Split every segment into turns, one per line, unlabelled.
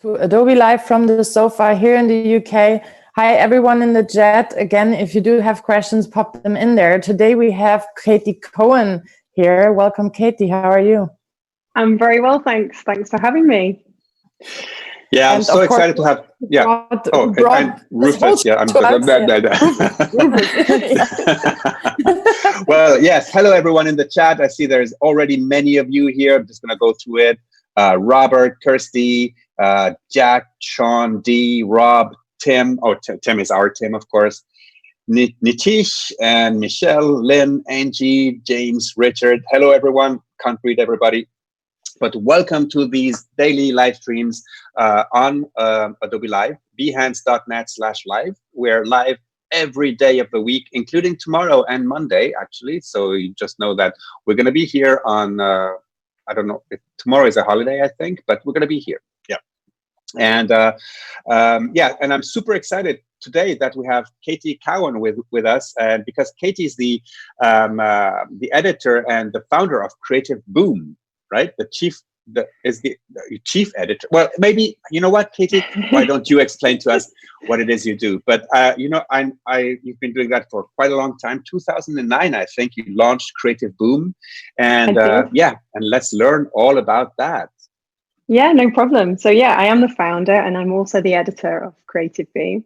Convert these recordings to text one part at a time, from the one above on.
to Adobe Live from the sofa here in the UK. Hi, everyone in the chat. Again, if you do have questions, pop them in there. Today we have Katy Cowan here. Welcome, Katy. How are you?
I'm very well, thanks. Thanks for having me.
Yeah, I'm so excited to have. Yeah. And Rufus. Yeah, I'm. Well, yes. Hello, everyone in the chat. I see there's already many of you here. I'm just going to go through it. Robert, Kirsty, Jack, Sean, D, Rob, Tim. Oh, Tim is our Tim, of course. Nitish and Michelle, Lynn, Angie, James, Richard. Hello, everyone. Can't read everybody. But welcome to these daily live streams on Adobe Live, behance.net/live. We're live every day of the week, including tomorrow and Monday, actually. So you just know that we're going to be here on, I don't know if tomorrow is a holiday, I think, but we're going to be here. Yeah. And and I'm super excited today that we have Katy Cowan with us, and because Katy is the editor and the founder of Creative Boom. Right, the chief editor. Well, maybe you know what, Katy. Why don't you explain to us what it is you do? But you've been doing that for quite a long time. 2009, I think you launched Creative Boom, and and let's learn all about that.
Yeah, no problem. So yeah, I am the founder, and I'm also the editor of Creative Boom.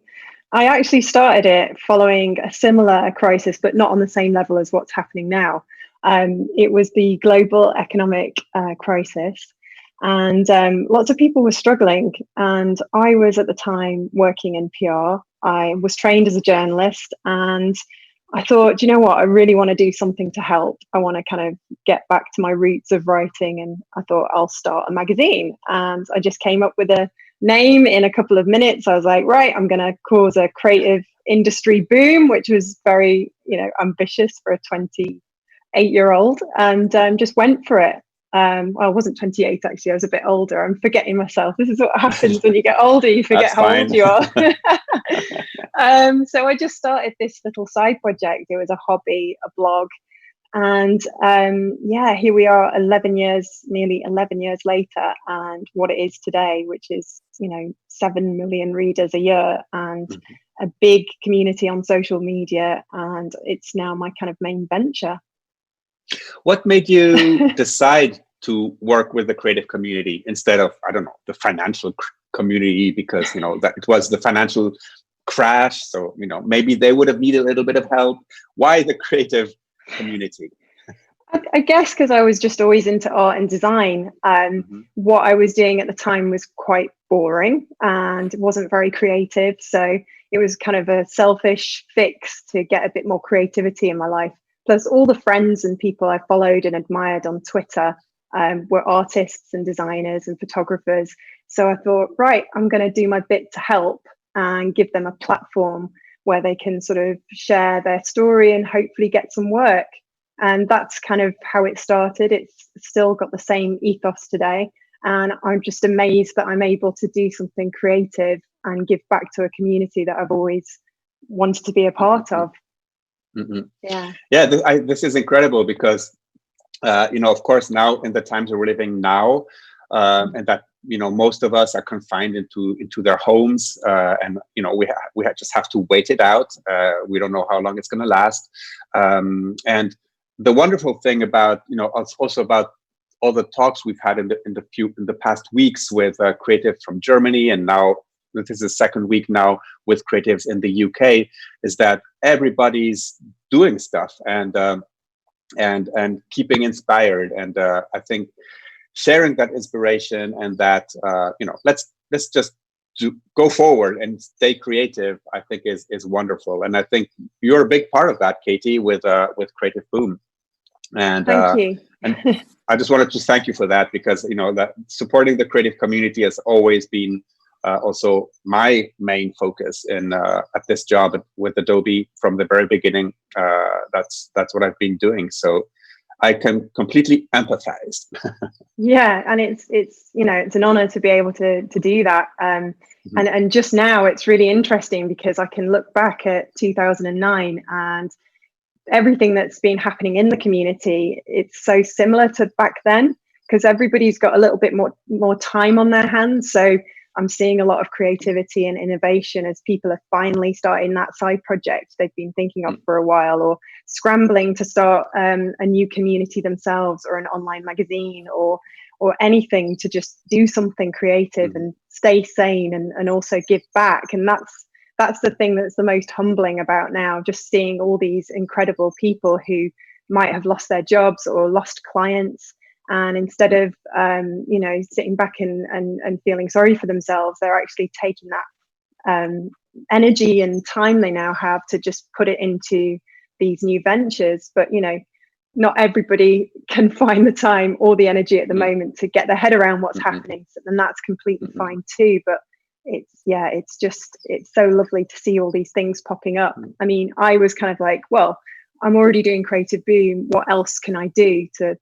I actually started it following a similar crisis, but not on the same level as what's happening now. It was the global economic crisis, and lots of people were struggling. And I was at the time working in PR. I was trained as a journalist, and I thought, you know what, I really want to do something to help. I want to kind of get back to my roots of writing, and I thought I'll start a magazine. And I just came up with a name in a couple of minutes. I was like, right, I'm going to cause a creative industry boom, which was very, ambitious for a 28-year-old, and just went for it. Well, I wasn't 28 actually, I was a bit older. I'm forgetting myself. This is what happens when you get older, you forget how old you are. So I just started this little side project. It was a hobby, a blog, and here we are nearly 11 years later, and what it is today, which is 7 million readers a year, and a big community on social media, and it's now my kind of main venture.
What made you decide to work with the creative community instead of, I don't know, the financial community? Because, that it was the financial crash. So, maybe they would have needed a little bit of help. Why the creative community?
I guess because I was just always into art and design. What I was doing at the time was quite boring and it wasn't very creative. So it was kind of a selfish fix to get a bit more creativity in my life. Plus, all the friends and people I followed and admired on Twitter were artists and designers and photographers. So I thought, right, I'm going to do my bit to help and give them a platform where they can sort of share their story and hopefully get some work. And that's kind of how it started. It's still got the same ethos today. And I'm just amazed that I'm able to do something creative and give back to a community that I've always wanted to be a part of.
This is incredible because of course now in the times we're living now, and that most of us are confined into their homes, and we just have to wait it out. We don't know how long it's going to last, and the wonderful thing about also about all the talks we've had in the past weeks with creatives from Germany, and now this is the second week now with creatives in the UK, is that everybody's doing stuff and keeping inspired. And I think sharing that inspiration and that, let's just go forward and stay creative, I think is wonderful. And I think you're a big part of that, Katy, with Creative Boom. And
thank you.
And I just wanted to thank you for that, because that supporting the creative community has always been also my main focus in at this job with Adobe from the very beginning. That's what I've been doing, so I can completely empathize.
Yeah, and it's an honor to be able to do that. And just now it's really interesting because I can look back at 2009 and everything that's been happening in the community. It's so similar to back then because everybody's got a little bit more time on their hands. So I'm seeing a lot of creativity and innovation as people are finally starting that side project they've been thinking of for a while, or scrambling to start a new community themselves, or an online magazine, or anything to just do something creative and stay sane and also give back. And that's the thing that's the most humbling about now, just seeing all these incredible people who might have lost their jobs or lost clients, and instead of sitting back and feeling sorry for themselves, they're actually taking that energy and time they now have to just put it into these new ventures. But not everybody can find the time or the energy at the moment to get their head around what's happening, and that's completely fine too. But it's so lovely to see all these things popping up. I mean, I was kind of like, well, I'm already doing Creative Boom, what else can I do to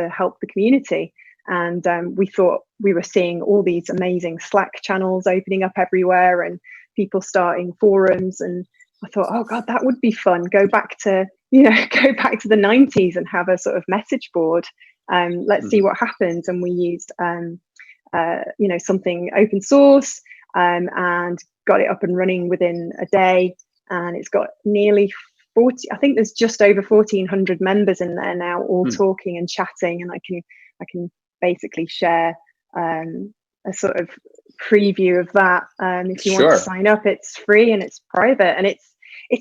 help the community? And we thought we were seeing all these amazing Slack channels opening up everywhere, and people starting forums, and I thought, oh God, that would be fun. Go back to the 90s and have a sort of message board. Let's see what happens. And we used something open source, and got it up and running within a day. And it's got nearly 40, I think there's just over 1,400 members in there now, all talking and chatting. And I can basically share a sort of preview of that. If you want to sign up, it's free and it's private, and it's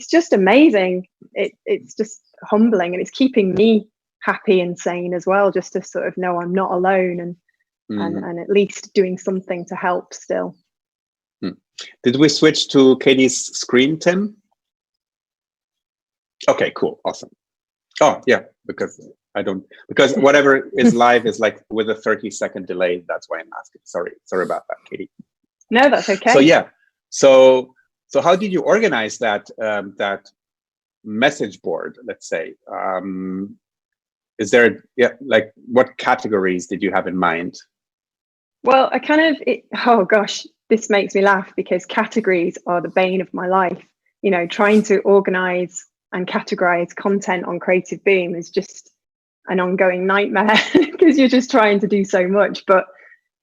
just amazing. It's just humbling, and it's keeping me happy and sane as well, just to sort of know I'm not alone, and at least doing something to help still.
Did we switch to Katie's screen, Tim? Okay, cool, awesome. Oh yeah, because whatever is live is like with a 30-second delay. That's why I'm asking. Sorry about that, Katie.
No, that's okay.
So yeah, so how did you organize that that message board? Let's say, is there like what categories did you have in mind?
Well, oh gosh, this makes me laugh because categories are the bane of my life. Trying to organize and categorize content on Creative Boom is just an ongoing nightmare because you're just trying to do so much. But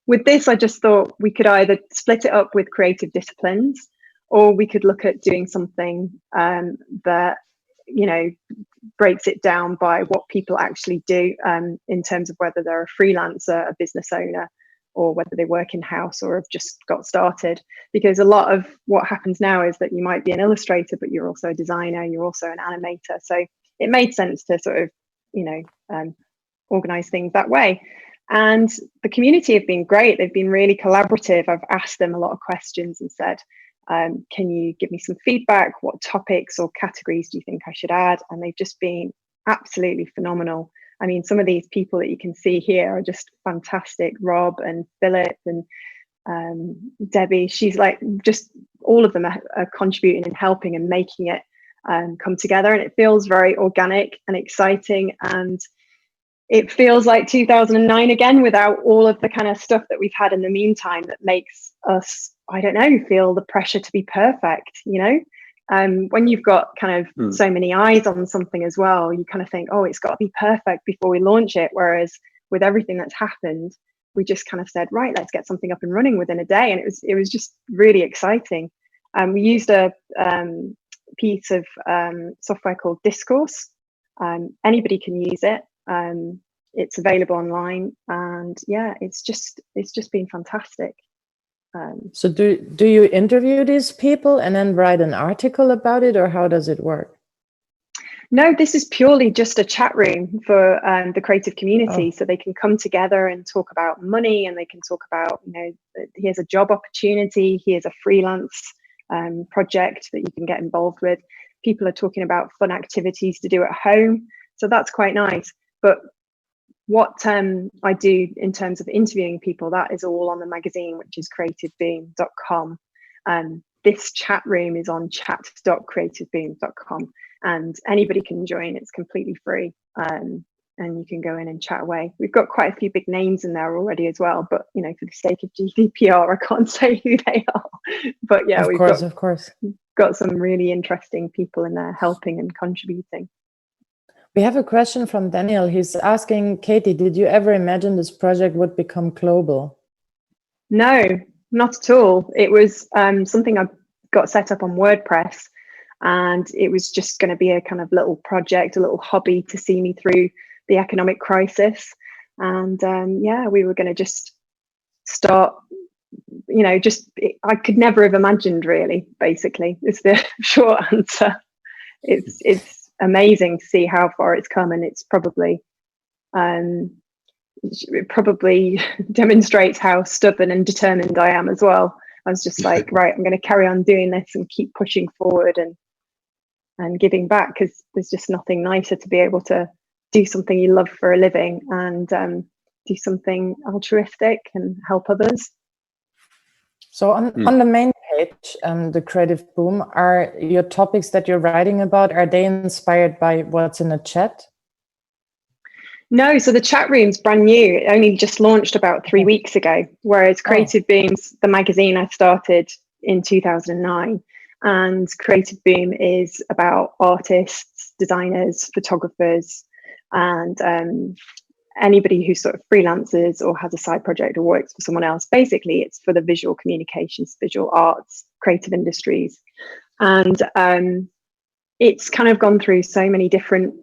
with this, I just thought we could either split it up with creative disciplines, or we could look at doing something that breaks it down by what people actually do, in terms of whether they're a freelancer, a business owner, or whether they work in-house or have just got started. Because a lot of what happens now is that you might be an illustrator, but you're also a designer, you're also an animator. So it made sense to sort of, organize things that way. And the community have been great. They've been really collaborative. I've asked them a lot of questions and said, can you give me some feedback? What topics or categories do you think I should add? And they've just been absolutely phenomenal. I mean, some of these people that you can see here are just fantastic. Rob and Philip and Debbie, she's like, just all of them are contributing and helping and making it come together. And it feels very organic and exciting. And it feels like 2009 again, without all of the kind of stuff that we've had in the meantime that makes us, I don't know, feel the pressure to be perfect, when you've got kind of so many eyes on something as well, you kind of think, oh, it's got to be perfect before we launch it. Whereas with everything that's happened, we just kind of said, right, let's get something up and running within a day. And it was just really exciting. We used a piece of software called Discourse. Anybody can use it. It's available online, and yeah, it's just been fantastic.
So do you interview these people and then write an article about it, or how does it work?
No, this is purely just a chat room for the creative community. So they can come together and talk about money, and they can talk about, here's a job opportunity, here's a freelance project that you can get involved with. People are talking about fun activities to do at home. So that's quite nice. But what I do in terms of interviewing people, that is all on the magazine, which is creativeboom.com. This chat room is on chat.creativeboom.com, and anybody can join. It's completely free, and you can go in and chat away. We've got quite a few big names in there already as well, but for the sake of GDPR, I can't say who they are. But yeah, we've got some really interesting people in there helping and contributing.
We have a question from Daniel. He's asking, Katie, did you ever imagine this project would become global?
No, not at all. It was something I got set up on WordPress, and it was just going to be a kind of little project, a little hobby to see me through the economic crisis. And yeah, we were going to just start, you know, I could never have imagined, really, basically, is the short answer. It's amazing to see how far it's come, and it's probably it probably demonstrates how stubborn and determined I am as well. I was just like, right, I'm going to carry on doing this and keep pushing forward and giving back, because there's just nothing nicer to be able to do something you love for a living and do something altruistic and help others.
So on the main page, the Creative Boom, are your topics that you're writing about, are they inspired by what's in the chat?
No, so the chat room's brand new. It only just launched about 3 weeks ago, whereas Creative Boom's the magazine I started in 2009. And Creative Boom is about artists, designers, photographers, and anybody who sort of freelances or has a side project or works for someone else. Basically, it's for the visual communications, visual arts, creative industries. And it's kind of gone through so many different,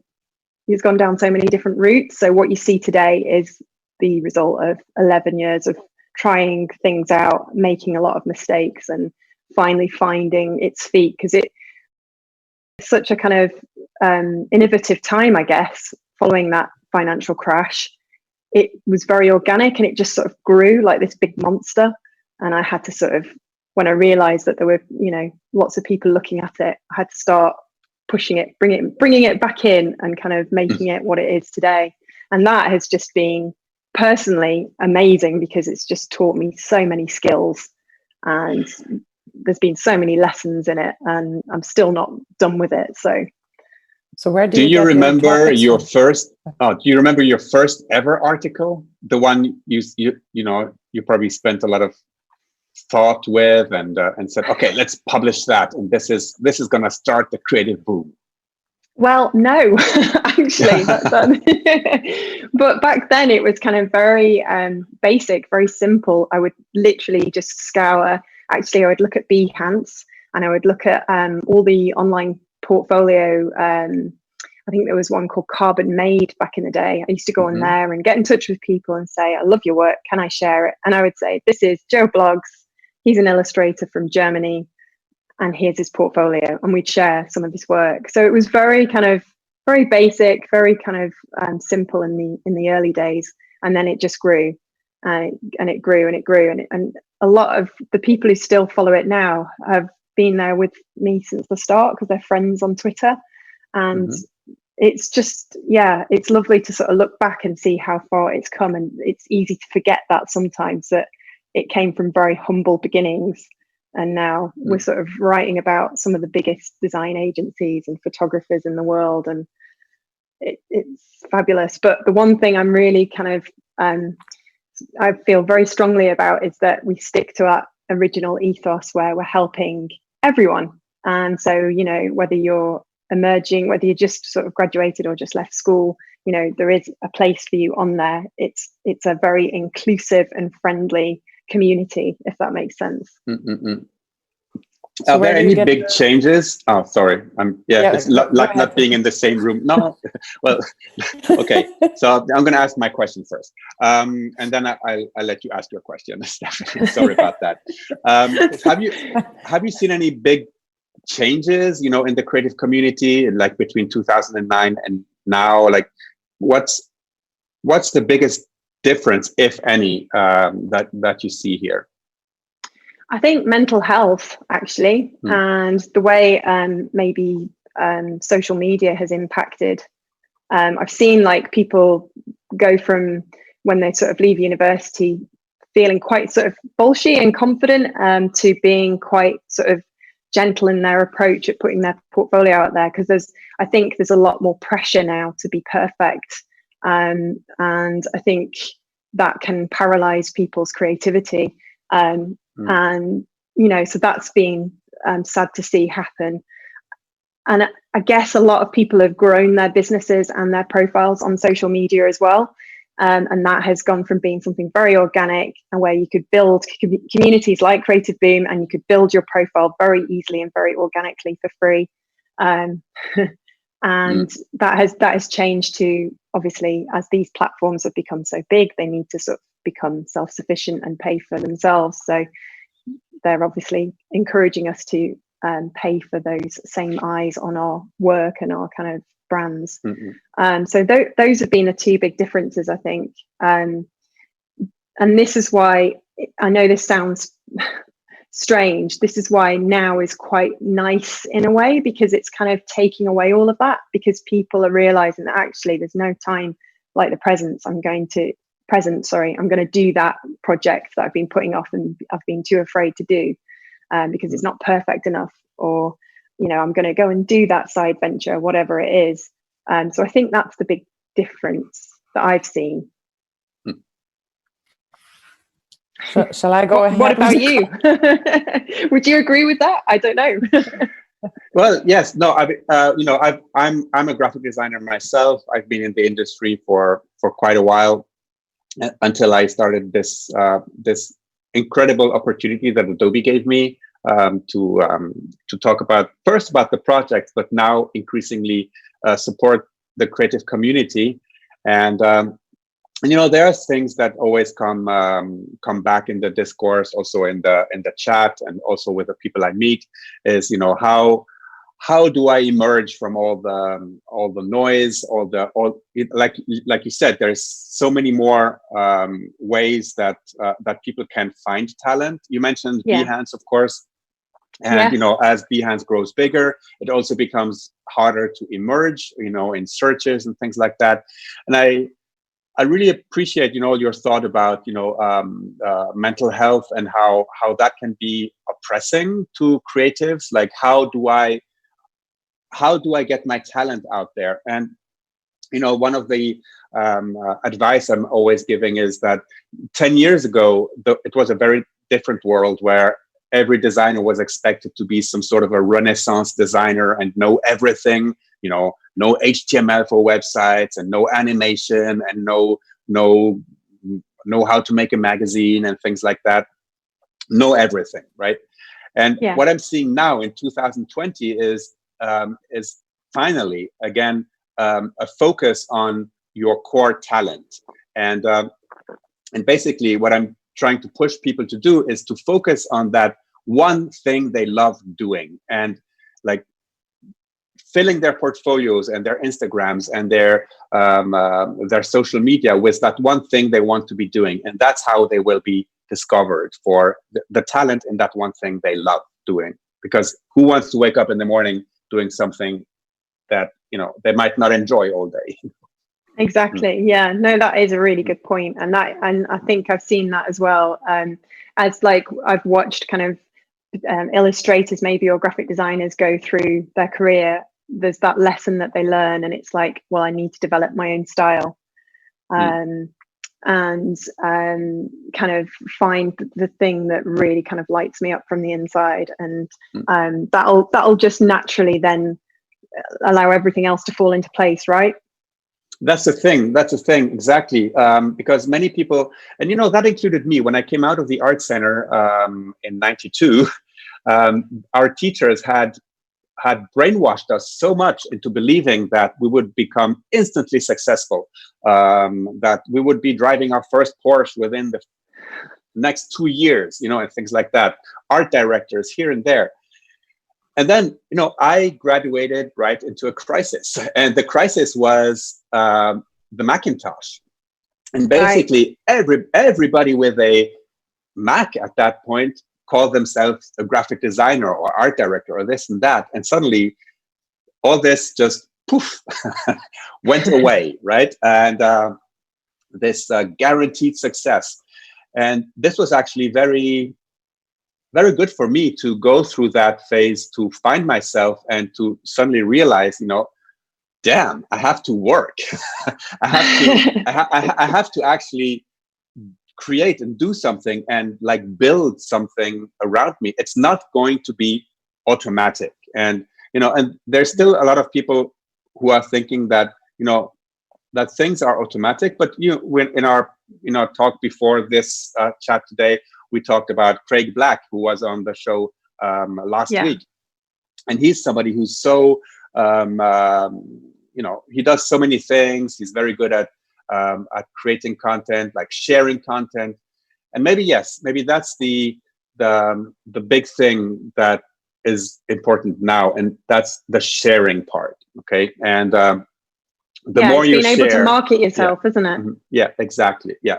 it's gone down so many different routes. So what you see today is the result of 11 years of trying things out, making a lot of mistakes, and finally finding its feet, because it's such a kind of innovative time, I guess, following that financial crash. It was very organic, and it just sort of grew like this big monster. And I had to sort of, when I realized that there were, you know, lots of people looking at it, I had to start pushing it, bringing it back in, and kind of making it what it is today. And that has just been personally amazing, because it's just taught me so many skills, and there's been so many lessons in it, and I'm still not done with it. So where
do you remember your first? Do you remember your first ever article? The one you know you probably spent a lot of thought with, and said, okay, let's publish that, and this is going to start the Creative Boom.
Well, no, actually, but back then it was kind of very basic, very simple. I would literally just scour. Actually, I would look at Behance, and I would look at all the online portfolio. I think there was one called Carbon Made back in the day. I used to go on there and get in touch with people and say, I love your work, can I share it? And I would say, this is Joe Blogs. He's an illustrator from Germany, and here's his portfolio. And we'd share some of his work. So it was very basic, very kind of simple in the early days. And then it just grew, and it grew and it grew. And a lot of the people who still follow it now have been there with me since the start, because they're friends on Twitter. And it's just, yeah, it's lovely to sort of look back and see how far it's come. And it's easy to forget that sometimes, that it came from very humble beginnings. And now we're sort of writing about some of the biggest design agencies and photographers in the world. And it's fabulous. But the one thing I'm really kind of, I feel very strongly about, is that we stick to our original ethos, where we're helping everyone. And so, you know, whether you're emerging, whether you just sort of graduated or just left school, you know, there is a place for you on there. It's a very inclusive and friendly community, if that makes sense.
So
are there any big changes? Oh, sorry. It's like not being in the same room. No, well, okay. So I'm going to ask my question first, and then I'll let you ask your question, Stephanie. Sorry about that. Have you seen any big changes, you know, in the creative community, like between 2009 and now? Like, what's the biggest difference, if any, that you see here?
I think mental health, actually, and the way maybe social media has impacted. I've seen like people go from when they sort of leave university feeling quite sort of bolshy and confident to being quite sort of gentle in their approach at putting their portfolio out there, because I think there's a lot more pressure now to be perfect. And I think that can paralyze people's creativity. And, you know, so that's been sad to see happen. And I guess a lot of people have grown their businesses and their profiles on social media as well. And that has gone from being something very organic and where you could build communities like Creative Boom, and you could build your profile very easily and very organically for free. And that has changed to, obviously, as these platforms have become so big, they need to sort of become self-sufficient and pay for themselves. So they're obviously encouraging us to pay for those same eyes on our work and our kind of brands. So those have been the two big differences, I think. And this is why, I know this sounds strange, this is why now is quite nice in a way, because it's kind of taking away all of that, because people are realizing that actually there's no time like the present. I'm going to do that project that I've been putting off and I've been too afraid to do because it's not perfect enough, or I'm going to go and do that side venture, whatever it is. So I think that's the big difference that I've seen.
Shall I go ahead?
What about you? Would you agree with that? I don't know.
Well, yes, no, I'm a graphic designer myself. I've been in the industry for quite a while, until I started this incredible opportunity that Adobe gave me to talk about the project, but now increasingly support the creative community. And there are things that always come back in the discourse, also in the chat, and also with the people I meet, is how do I emerge from all the noise, like you said, there's so many more ways that people can find talent. You mentioned Behance, of course. And as Behance grows bigger, it also becomes harder to emerge, in searches and things like that. And I really appreciate, your thought about, mental health and how that can be oppressing to creatives. Like, how do I get my talent out there? And one of the advice I'm always giving is that 10 years ago, it was a very different world where every designer was expected to be some sort of a Renaissance designer and know everything, no HTML for websites, and no animation, and know how to make a magazine and things like that. Know everything, right? And what I'm seeing now in 2020 is finally, again, a focus on your core talent. And basically what I'm trying to push people to do is to focus on that one thing they love doing, and like filling their portfolios and their Instagrams and their social media with that one thing they want to be doing. And that's how they will be discovered for the talent in that one thing they love doing. Because who wants to wake up in the morning doing something that they might not enjoy all day?
Exactly. Yeah, no, that is a really good point. And I think I've seen that as well. As like I've watched kind of illustrators maybe, or graphic designers go through their career, there's that lesson that they learn, and it's like, well, I need to develop my own style, and kind of find the thing that really kind of lights me up from the inside, and that'll just naturally then allow everything else to fall into place, right?
That's the thing. Exactly. Because many people, and that included me when I came out of the art center in '92. Our teachers had brainwashed us so much into believing that we would become instantly successful, that we would be driving our first Porsche within the next 2 years, and things like that. Art directors here and there. And then, I graduated right into a crisis, and the crisis was the Macintosh. And basically everybody with a Mac at that point called themselves a graphic designer or art director or this and that. And suddenly all this just poof, went away, right? And this guaranteed success. And this was actually very, very good for me to go through that phase, to find myself and to suddenly realize, damn, I have to work. I have to actually create and do something and like build something around me. It's not going to be automatic. And and there's still a lot of people who are thinking that that things are automatic. But when in our talk before this chat today, we talked about Craig Black, who was on the show last week, and he's somebody who's so he does so many things. He's very good at creating content, like sharing content, and maybe that's the big thing that is important now, and that's the sharing part. Okay, and the more you
being
share,
able to market yourself, isn't it?
Yeah, exactly. Yeah.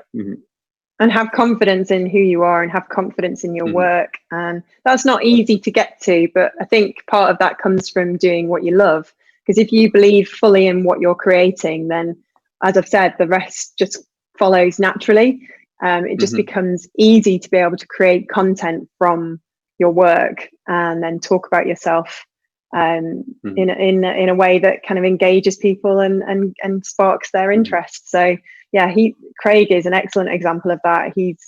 And have confidence in who you are and have confidence in your work. And that's not easy to get to, but I think part of that comes from doing what you love. Because if you believe fully in what you're creating, then, as I've said, the rest just follows naturally. It just becomes easy to be able to create content from your work and then talk about yourself in a way that kind of engages people and sparks their interest. So yeah, Craig is an excellent example of that. He's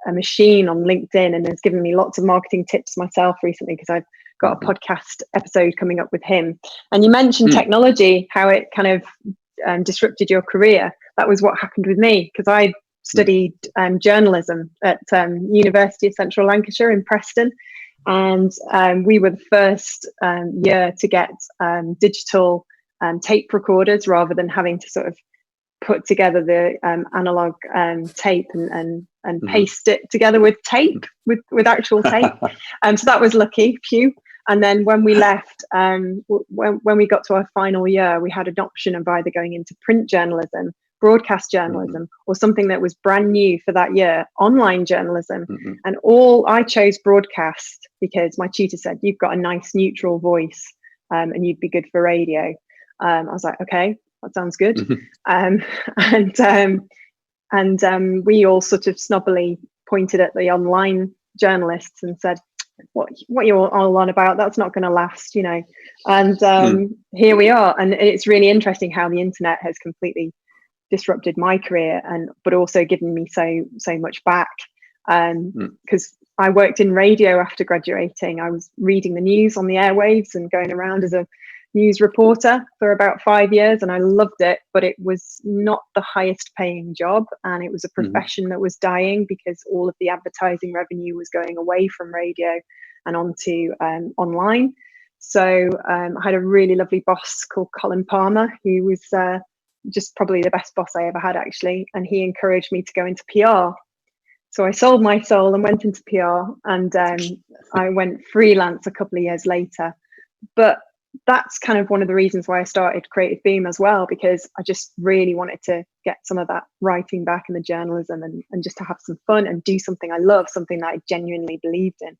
a machine on LinkedIn and has given me lots of marketing tips myself recently, because I've got a podcast episode coming up with him. And you mentioned technology, how it kind of disrupted your career. That was what happened with me, because I studied journalism at University of Central Lancashire in Preston. And we were the first year to get digital tape recorders, rather than having to sort of put together the analog tape and paste it together with tape, with actual tape. So that was lucky, phew. And then when we left, when we got to our final year, we had an option of either going into print journalism, broadcast journalism, or something that was brand new for that year, online journalism. And I chose broadcast because my tutor said, you've got a nice neutral voice and you'd be good for radio. I was like, okay, that sounds good. And we all sort of snobbily pointed at the online journalists and said, what you're all on about, that's not going to last, and here we are. And it's really interesting how the internet has completely disrupted my career, but also given me so much back, because I worked in radio after graduating. I was reading the news on the airwaves and going around as a news reporter for about 5 years, and I loved it, but it was not the highest paying job, and it was a profession that was dying because all of the advertising revenue was going away from radio and onto online. So I had a really lovely boss called Colin Palmer, who was just probably the best boss I ever had, actually, and he encouraged me to go into PR. So I sold my soul and went into PR, and I went freelance a couple of years later. But that's kind of one of the reasons why I started Creative Beam as well, because I just really wanted to get some of that writing back in the journalism and just to have some fun and do something I love, something that I genuinely believed in.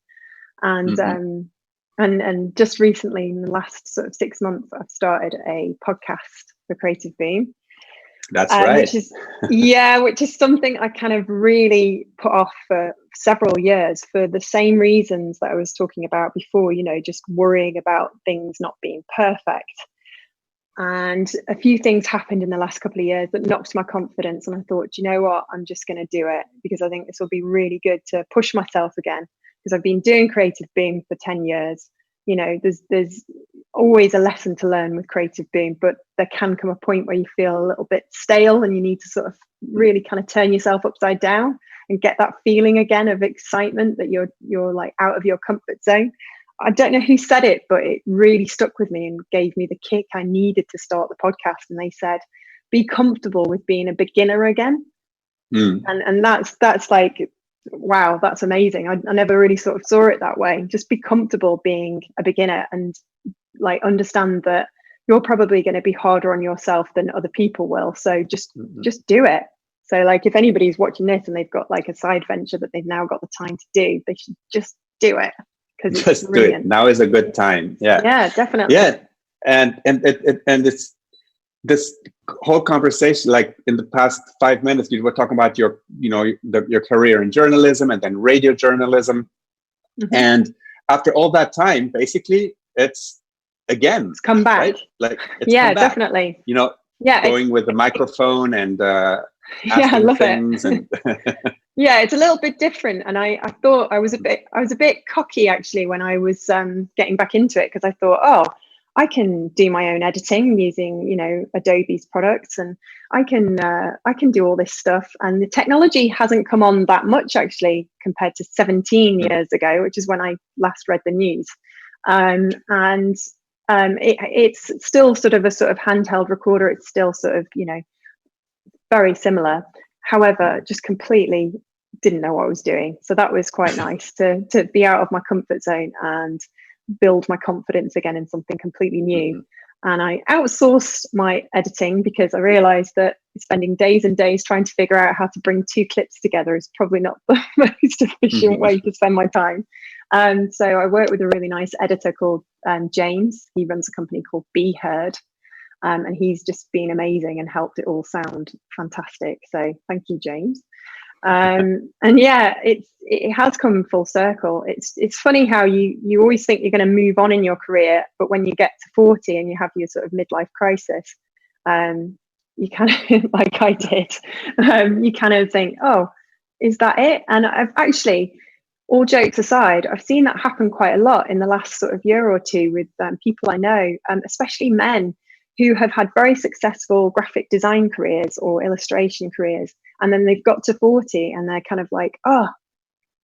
And just recently, in the last sort of 6 months, I've started a podcast for Creative Beam.
That's right.
Which is something I kind of really put off for several years for the same reasons that I was talking about before, just worrying about things not being perfect. And a few things happened in the last couple of years that knocked my confidence. And I thought, you know what, I'm just going to do it, because I think this will be really good to push myself again, because I've been doing Creative Beam for 10 years. There's always a lesson to learn with Creative Beam, but there can come a point where you feel a little bit stale and you need to sort of really kind of turn yourself upside down and get that feeling again of excitement that you're like out of your comfort zone. I don't know who said it, but it really stuck with me and gave me the kick I needed to start the podcast. And they said, be comfortable with being a beginner again. And that's like, wow, that's amazing. I never really sort of saw it that way. Just be comfortable being a beginner and like understand that you're probably going to be harder on yourself than other people will. So just do it. So like if anybody's watching this and they've got like a side venture that they've now got the time to do, they should just do it, because it's
just brilliant. Do it. Now is a good time. Yeah,
definitely.
Yeah, and it's this whole conversation, like in the past 5 minutes, you were talking about your career in journalism and then radio journalism, and after all that time, basically, it's come back. Right? Like it's come back.
Definitely.
Going with the microphone and
I love it.
And
yeah, it's a little bit different, and I thought I was a bit cocky actually when I was getting back into it, because I thought, I can do my own editing using, you know, Adobe's products, and I can do all this stuff. And the technology hasn't come on that much actually compared to 17 years ago, which is when I last read the news. It's still sort of handheld recorder. It's still sort of, you know, very similar. However, just completely didn't know what I was doing. So that was quite nice to be out of my comfort zone and build my confidence again in something completely new. And I outsourced my editing because I realized that spending days and days trying to figure out how to bring 2 clips together is probably not the most efficient way to spend my time. So I worked with a really nice editor called James. He runs a company called Be Heard. And he's just been amazing and helped it all sound fantastic. So thank you, James. And yeah, it has come full circle. It's funny how you always think you're going to move on in your career, but when you get to 40 and you have your sort of midlife crisis, you kind of, like I did, you kind of think, oh, is that it? And I've actually, all jokes aside, I've seen that happen quite a lot in the last sort of year or two with people I know, especially men who have had very successful graphic design careers or illustration careers. And then they've got to 40 and they're kind of like, oh,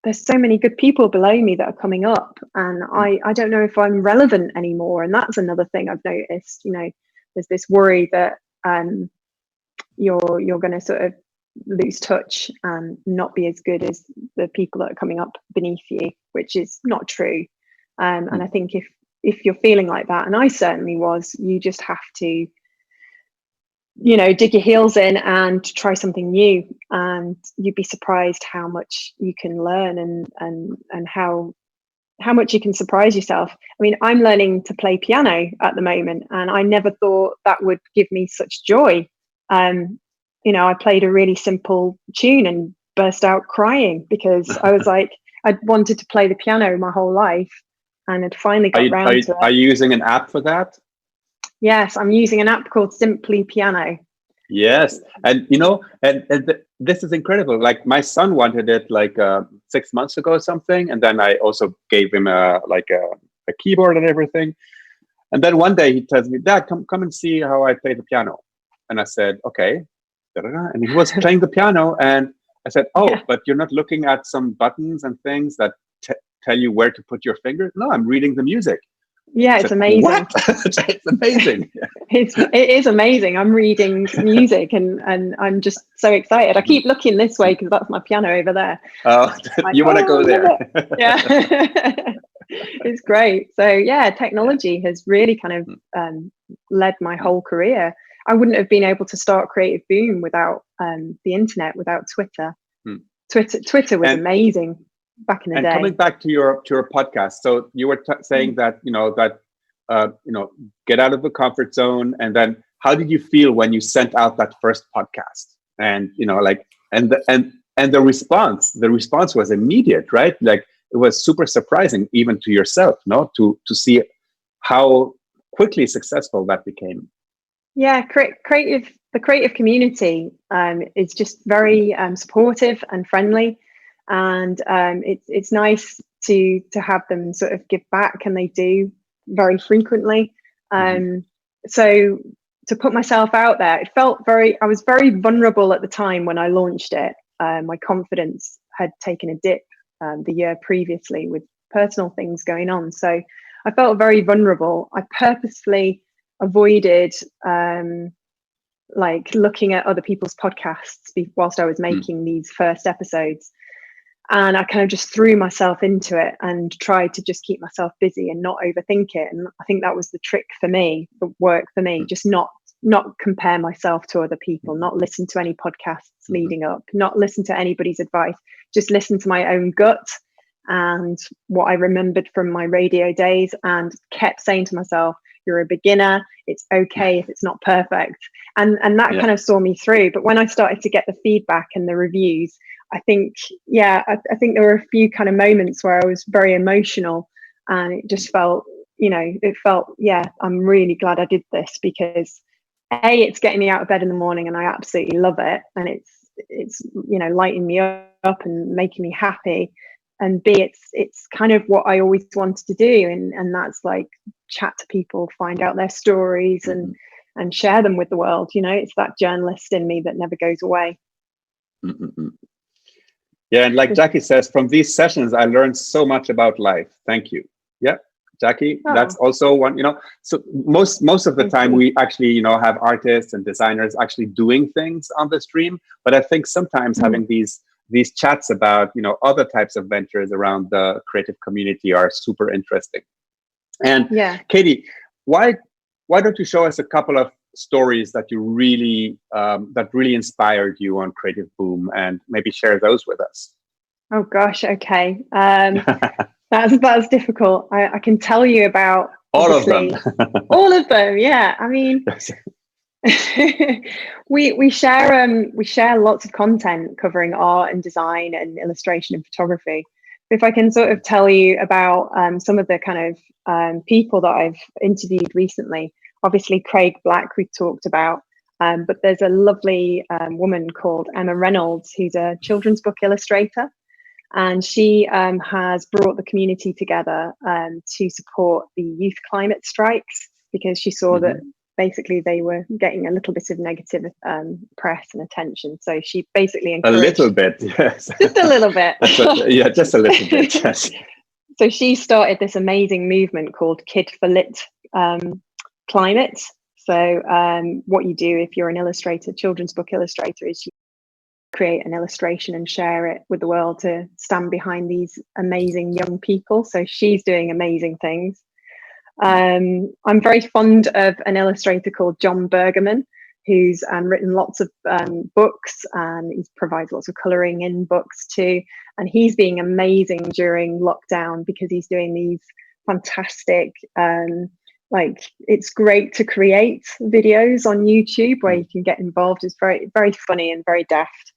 there's so many good people below me that are coming up. And I don't know if I'm relevant anymore. And that's another thing I've noticed, you know, there's this worry that you're going to sort of lose touch and not be as good as the people that are coming up beneath you, which is not true. And I think if you're feeling like that, and I certainly was, you just have to, you know, dig your heels in and try something new, and you'd be surprised how much you can learn and how much you can surprise yourself. I mean, I'm learning to play piano at the moment, and I never thought that would give me such joy. You know, I played a really simple tune and burst out crying because I was like, I'd wanted to play the piano my whole life and had finally got round to it.
Are you using an app for that?
Yes, I'm using an app called Simply Piano.
Yes, and you know, this is incredible. Like my son wanted it like 6 months ago or something, and then I also gave him a keyboard and everything. And then one day he tells me, "Dad, come and see how I play the piano." And I said, "Okay." And he was playing the piano, and I said, "Oh, yeah. But you're not looking at some buttons and things that tell you where to put your finger?" "No, I'm reading the music."
Yeah, it's amazing.
What? It's amazing.
It is amazing. I'm reading music and I'm just so excited. I keep looking this way because that's my piano over there.
Oh, like, you want to go there?
Yeah, it's great. So yeah, technology has really kind of led my whole career. I wouldn't have been able to start Creative Boom without the internet, without Twitter. Twitter was amazing back in the day.
And coming back to your podcast, so you were saying that get out of the comfort zone, and then how did you feel when you sent out that first podcast? And and the response was immediate, right? Like it was super surprising even to yourself, no, to see how quickly successful that became.
Yeah, the creative community is just very supportive and friendly, and it's nice to have them sort of give back, and they do very frequently. So to put myself out there, I was very vulnerable at the time when I launched it. My confidence had taken a dip the year previously with personal things going on, so I felt very vulnerable. I purposefully avoided like looking at other people's podcasts whilst I was making these first episodes, and I kind of just threw myself into it and tried to just keep myself busy and not overthink it. And I think that was the trick for me, the work for me, just not compare myself to other people, not listen to any podcasts leading up, not listen to anybody's advice, just listen to my own gut and what I remembered from my radio days, and kept saying to myself, you're a beginner, it's okay if it's not perfect. And that kind of saw me through. But when I started to get the feedback and the reviews, I think there were a few kind of moments where I was very emotional, and it just felt, I'm really glad I did this, because it's getting me out of bed in the morning and I absolutely love it. And it's lighting me up and making me happy. and B, it's kind of what I always wanted to do, and that's like chat to people, find out their stories, and share them with the world. You know, it's that journalist in me that never goes away.
Yeah, and like Jackie says, from these sessions, I learned so much about life. Thank you. Yeah, Jackie, that's also one, you know, so most of the time we actually, you know, have artists and designers actually doing things on the stream. But I think sometimes having these chats about, you know, other types of ventures around the creative community are super interesting. And Katie, why don't you show us a couple of stories that you really that really inspired you on Creative Boom, and maybe share those with us?
Oh gosh, okay. That's difficult. I can tell you about
all of them.
All of them, yeah. I mean, we share lots of content covering art and design and illustration and photography. If I can sort of tell you about some of the kind of people that I've interviewed recently, obviously Craig Black we've talked about, but there's a lovely woman called Emma Reynolds who's a children's book illustrator, and she has brought the community together to support the youth climate strikes, because she saw that basically they were getting a little bit of negative press and attention. So she basically encouraged—
a little bit, yes.
Just a little bit.
Yeah, just a little bit, yes.
So she started this amazing movement called Kid for Lit Climate. So what you do if you're an illustrator, children's book illustrator, is you create an illustration and share it with the world to stand behind these amazing young people. So she's doing amazing things. I'm very fond of an illustrator called John Bergerman, who's written lots of books, and he provides lots of colouring in books too. And he's being amazing during lockdown because he's doing these fantastic, like, it's great to create videos on YouTube where you can get involved. It's very, very funny and very deft.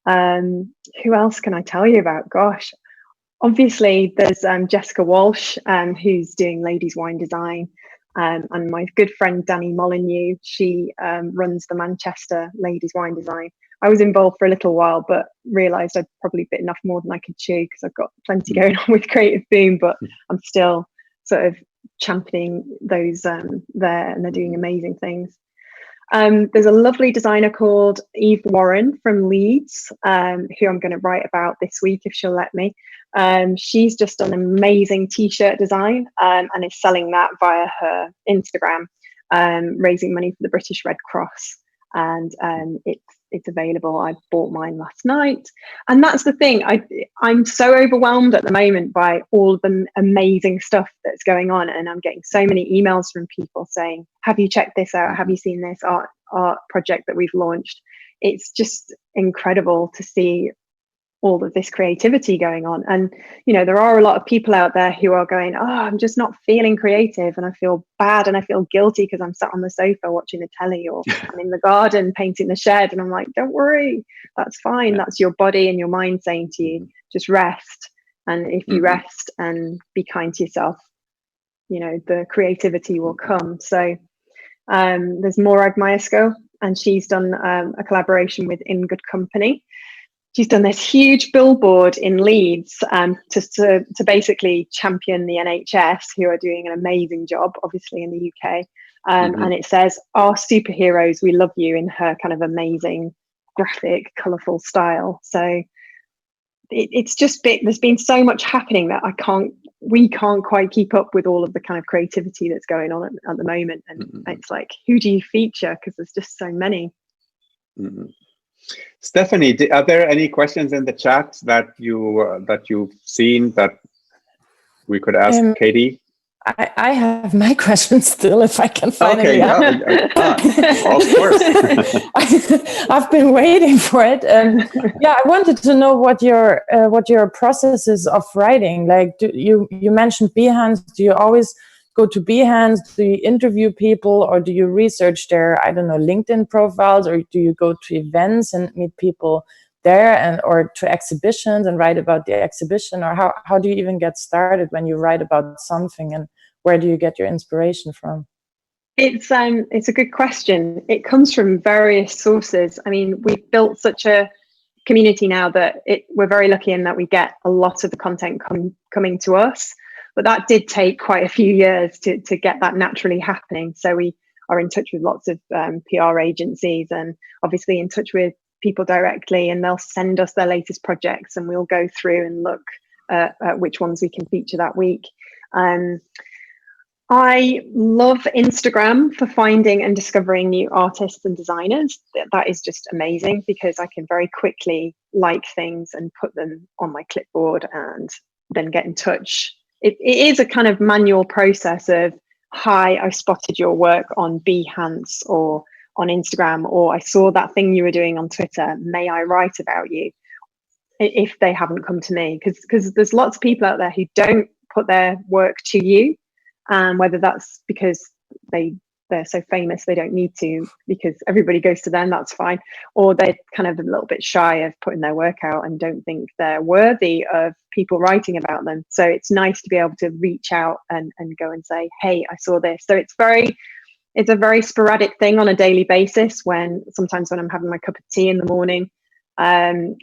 Who else can I tell you about? Gosh. Obviously, there's Jessica Walsh, who's doing ladies' wine design, and my good friend Danny Molyneux. She runs the Manchester ladies' wine design. I was involved for a little while, but realised I'd probably bitten off more than I could chew because I've got plenty going on with Creative Boom. But I'm still sort of championing those there, and they're doing amazing things. There's a lovely designer called Eve Warren from Leeds, who I'm going to write about this week if she'll let me. She's just done an amazing t-shirt design and is selling that via her Instagram, raising money for the British Red Cross. And it's available. I bought mine last night. And that's the thing. I'm so overwhelmed at the moment by all the amazing stuff that's going on. And I'm getting so many emails from people saying, have you checked this out? Have you seen this art project that we've launched? It's just incredible to see all of this creativity going on. And, you know, there are a lot of people out there who are going, oh, I'm just not feeling creative, and I feel bad and I feel guilty because I'm sat on the sofa watching the telly, or I'm in the garden painting the shed. And I'm like, don't worry, that's fine. That's your body and your mind saying to you, just rest. And if you rest and be kind to yourself, you know, the creativity will come. So there's Morag Myesko, and she's done a collaboration with In Good Company. She's done this huge billboard in Leeds to basically champion the NHS, who are doing an amazing job, obviously, in the UK. And it says, "Our superheroes, we love you," in her kind of amazing, graphic, colourful style. So it's just there's been so much happening that we can't quite keep up with all of the kind of creativity that's going on at the moment. And it's like, who do you feature? Because there's just so many.
Stephanie, are there any questions in the chat that you've seen that we could ask Katie?
I have my question still, if I can finally.
Okay, of course.
I've been waiting for it. Yeah, I wanted to know what your process is of writing. Like, you mentioned Behance. Do you always go to Behance? Do you interview people, or do you research their, I don't know, LinkedIn profiles, or do you go to events and meet people there, or to exhibitions and write about the exhibition? Or how do you even get started when you write about something, and where do you get your inspiration from?
It's a good question. It comes from various sources. I mean, we've built such a community now that we're very lucky in that we get a lot of the content coming to us, but that did take quite a few years to get that naturally happening. So we are in touch with lots of PR agencies, and obviously in touch with people directly, and they'll send us their latest projects, and we'll go through and look at which ones we can feature that week. I love Instagram for finding and discovering new artists and designers. That is just amazing, because I can very quickly like things and put them on my clipboard and then get in touch. It is a kind of manual process of, hi, I spotted your work on Behance or on Instagram, or I saw that thing you were doing on Twitter. May I write about you? If they haven't come to me, because there's lots of people out there who don't put their work to you. Whether that's because they're so famous they don't need to, because everybody goes to them, that's fine, or they're kind of a little bit shy of putting their work out and don't think they're worthy of people writing about them. So it's nice to be able to reach out and go and say, hey, I saw this. So it's a very sporadic thing on a daily basis, sometimes when I'm having my cup of tea in the morning,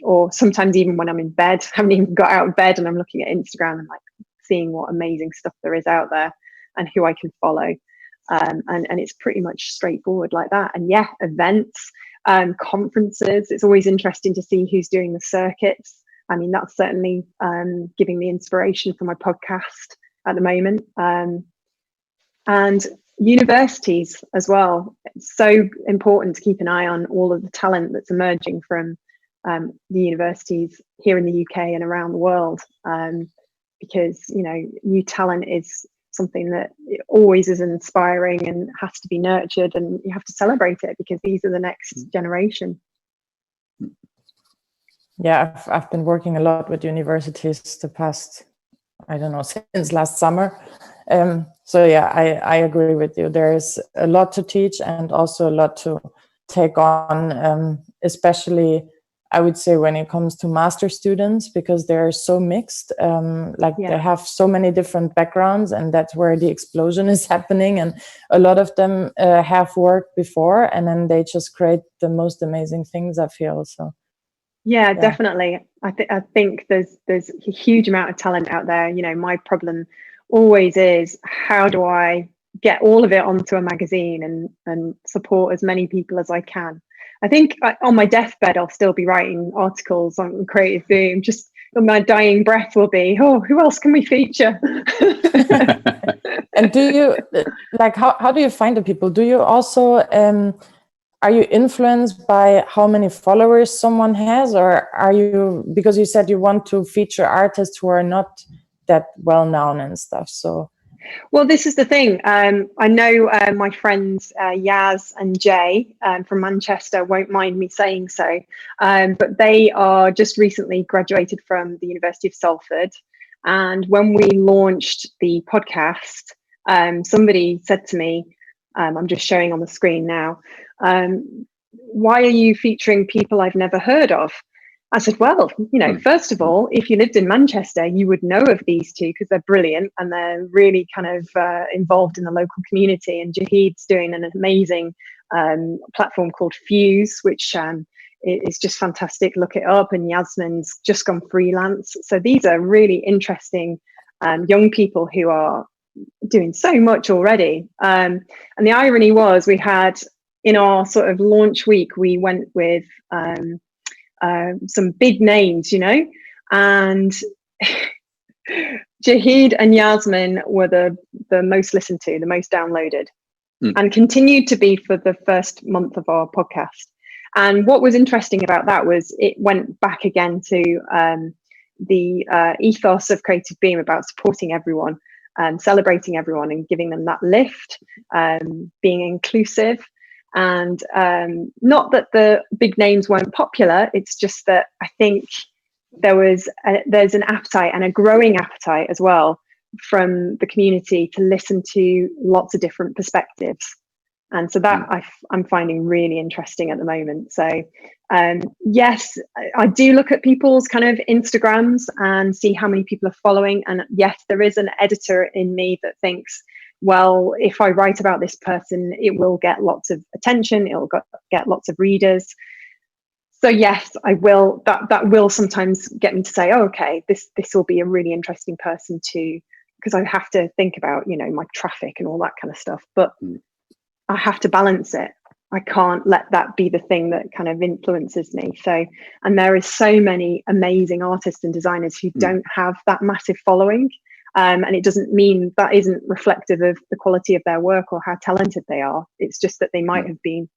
or sometimes even when I'm in bed, haven't even got out of bed, and I'm looking at Instagram and like seeing what amazing stuff there is out there and who I can follow. And it's pretty much straightforward like that. And yeah, events, conferences, it's always interesting to see who's doing the circuits. I mean, that's certainly giving me inspiration for my podcast at the moment. And universities as well. It's so important to keep an eye on all of the talent that's emerging from the universities here in the UK and around the world. Because, you know, new talent is something that always is inspiring and has to be nurtured, and you have to celebrate it, because these are the next generation.
Yeah, I've been working a lot with universities the past, I don't know, since last summer. So yeah, I agree with you. There is a lot to teach and also a lot to take on, especially I would say when it comes to master students, because they're so mixed, they have so many different backgrounds, and that's where the explosion is happening. And a lot of them have worked before, and then they just create the most amazing things, I feel. So
yeah. Definitely. I think there's a huge amount of talent out there. You know, my problem always is, how do I get all of it onto a magazine and support as many people as I can? I think on my deathbed, I'll still be writing articles on Creative Boom. Just my dying breath will be, oh, who else can we feature?
And do you, like, how do you find the people? Do you also, are you influenced by how many followers someone has? Or are you, because you said you want to feature artists who are not that well known and stuff, so.
Well, this is the thing. I know my friends Yaz and Jay from Manchester won't mind me saying so, but they are just recently graduated from the University of Salford. And when we launched the podcast, somebody said to me, I'm just showing on the screen now, why are you featuring people I've never heard of? I said, well, you know, first of all, if you lived in Manchester, you would know of these two, because they're brilliant and they're really kind of involved in the local community. And Jahid's doing an amazing platform called Fuse, which is just fantastic. Look it up. And Yasmin's just gone freelance. So these are really interesting young people who are doing so much already. And the irony was, we had, in our sort of launch week, we went with some big names, you know, and Jahid and Yasmin were the most listened to, the most downloaded, and continued to be for the first month of our podcast. And what was interesting about that was it went back again to the ethos of Creative Beam about supporting everyone and celebrating everyone and giving them that lift, being inclusive. And not that the big names weren't popular, it's just that I think there's an appetite, and a growing appetite as well, from the community to listen to lots of different perspectives. And so that I'm finding really interesting at the moment. So yes, I do look at people's kind of Instagrams and see how many people are following. And yes, there is an editor in me that thinks, well, if I write about this person, it will get lots of attention, it will get lots of readers. So yes, I will. That will sometimes get me to say, oh, okay, this will be a really interesting person to, because I have to think about, you know, my traffic and all that kind of stuff. But I have to balance it. I can't let that be the thing that kind of influences me. So, and there is so many amazing artists and designers who don't have that massive following. And it doesn't mean that isn't reflective of the quality of their work or how talented they are. It's just that they might have been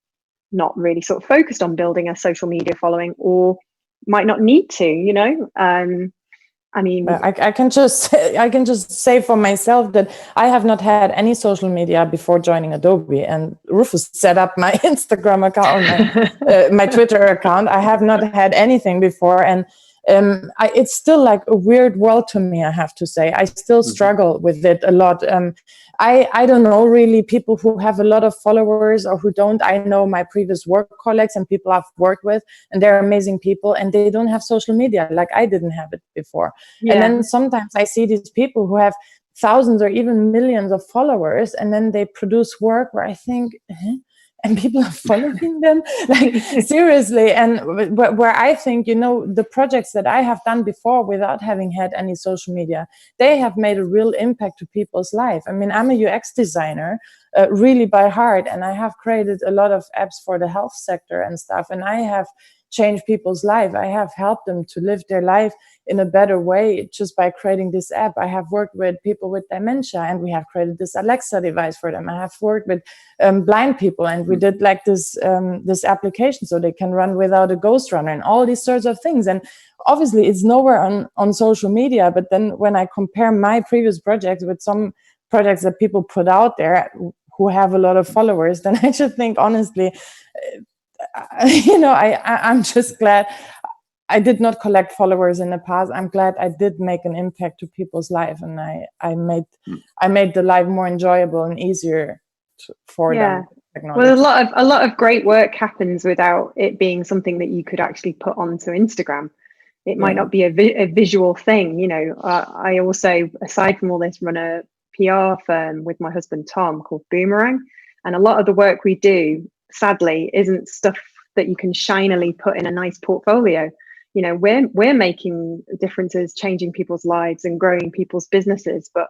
not really sort of focused on building a social media following, or might not need to, you know. I mean,
I can just say for myself that I have not had any social media before joining Adobe, and Rufus set up my Instagram account, my Twitter account. I have not had anything before, and it's still like a weird world to me, I have to say. I still struggle with it a lot. I don't know really people who have a lot of followers or who don't. I know my previous work colleagues and people I've worked with, and they're amazing people, and they don't have social media like I didn't have it before. Yeah. And then sometimes I see these people who have thousands or even millions of followers, and then they produce work where I think, and people are following them, like seriously. And where I think, you know, the projects that I have done before without having had any social media, they have made a real impact to people's life. I mean, I'm a UX designer, really by heart, and I have created a lot of apps for the health sector and stuff, and I have changed people's life. I have helped them to live their life in a better way just by creating this app. I have worked with people with dementia, and we have created this Alexa device for them. I have worked with blind people, and we did like this application so they can run without a ghost runner and all these sorts of things. And obviously it's nowhere on social media, but then when I compare my previous projects with some projects that people put out there who have a lot of followers, then I just think, honestly, you know, I'm just glad I did not collect followers in the past. I'm glad I did make an impact to people's life, and I made the life more enjoyable and easier for them.
Well, a lot of great work happens without it being something that you could actually put onto Instagram. It might not be a visual thing, you know. I also, aside from all this, run a PR firm with my husband Tom called Boomerang, and a lot of the work we do, sadly, isn't stuff that you can shinily put in a nice portfolio. You know, we're making differences, changing people's lives and growing people's businesses. But